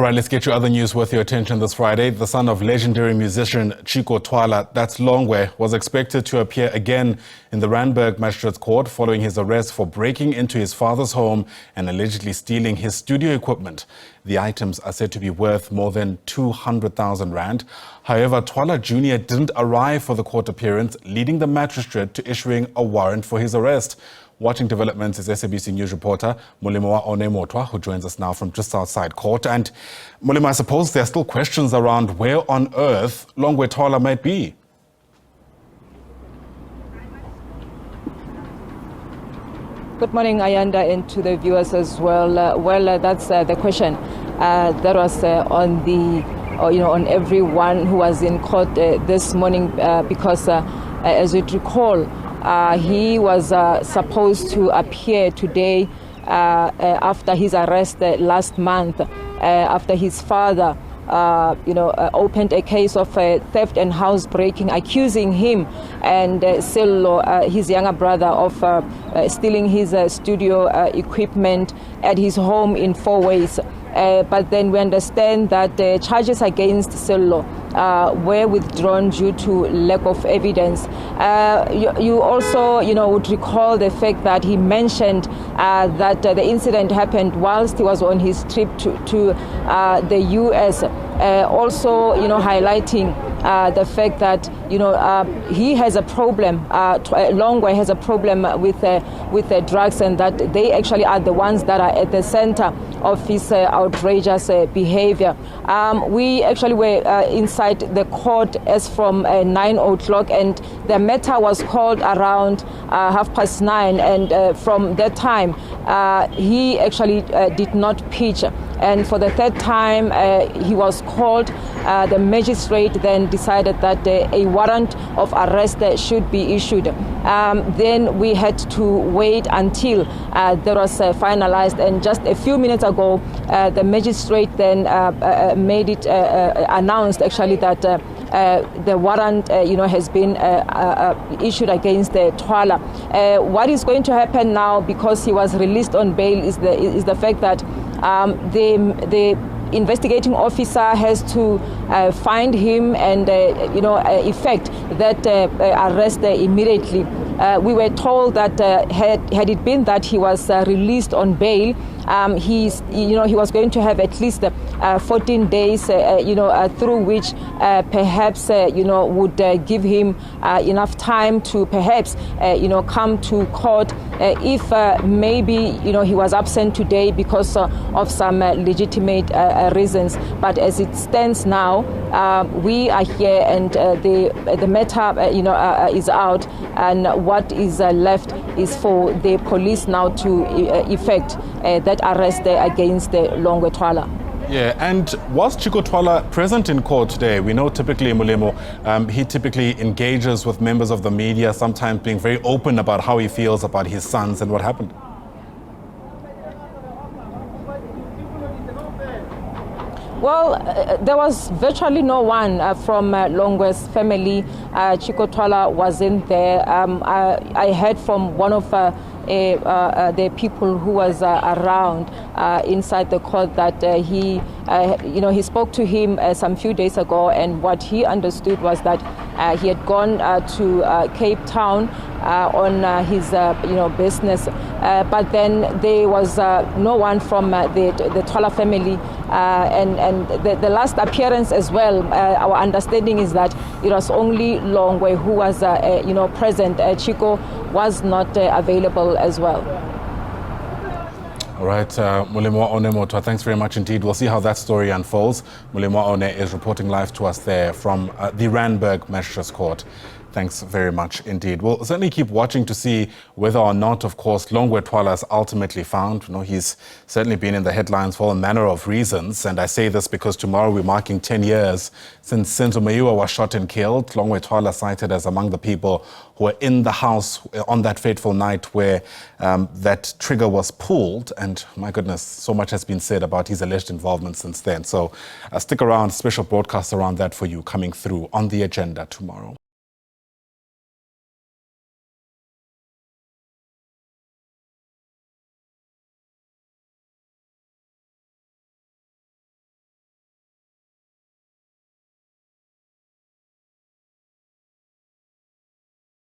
right, let's get you other news worth your attention this Friday. The son of legendary musician Twala, that's Longwe, was expected to appear again in the Randburg Magistrate's Court following his arrest for breaking into his father's home and allegedly stealing his studio equipment. The items are said to be worth more than 200,000 rand. However, Twala Jnr didn't arrive for the court appearance, leading the magistrate to issuing a warrant for his arrest. Watching developments is SABC News Reporter Molemo-wa-One Mothoa, who joins us now from just outside court. And Molemo, I suppose there are still questions around where on earth Longwe Twala might be. Good morning, Ayanda, and to the viewers as well. That's the question that was on the, on everyone who was in court this morning, because as you recall, he was supposed to appear today after his arrest last month, after his father opened a case of theft and housebreaking, accusing him and Sello, his younger brother, of stealing his studio equipment at his home in 4 ways. But then we understand that the charges against Sello were withdrawn due to lack of evidence. You also, would recall the fact that he mentioned that the incident happened whilst he was on his trip to the U.S., also, highlighting the fact that, he has a problem, Longwe has a problem with drugs, and that they actually are the ones that are at the center of his outrageous behavior. We actually were inside the court as from 9 o'clock, and the matter was called around 9:30, and from that time he actually did not pitch. And for the third time he was called. The magistrate then decided that a warrant of arrest should be issued. Then we had to wait until that was finalized, and just a few minutes ago the magistrate then made it announced actually that the warrant has been issued against Twala. What is going to happen now, because he was released on bail, is the fact that the investigating officer has to find him and effect that arrest immediately. We were told that had it been that he was released on bail, he was going to have at least 14 days, through which perhaps would give him enough time to perhaps come to court if maybe he was absent today because of some legitimate reasons. But as it stands now, we are here, and the matter is out, and what is left is for the police now to effect that arrest against Longwe Twala. Yeah, and was Twala present in court today? We know typically, Molemo, he typically engages with members of the media, sometimes being very open about how he feels about his sons and what happened. Well, there was virtually no one from Longwe's family. Twala wasn't there. I heard from one of the people who was around inside the court that he spoke to him some few days ago, and what he understood was that he had gone to Cape Town on his business, but then there was no one from the Twala family, and the last appearance as well, our understanding is that it was only Longwe who was present. Chico was not available as well. All right, Molemo-wa-One Mothoa, thanks very much indeed. We'll see how that story unfolds. Molemo-wa-One is reporting live to us there from the Randburg Magistrate's Court. Thanks very much indeed. We'll certainly keep watching to see whether or not, of course, Longwe Twala is ultimately found. He's certainly been in the headlines for a manner of reasons. And I say this because tomorrow we're marking 10 years since Senzo Mayua was shot and killed. Longwe Twala cited as among the people who were in the house on that fateful night where that trigger was pulled. And my goodness, so much has been said about his alleged involvement since then. So stick around, special broadcast around that for you coming through on the agenda tomorrow.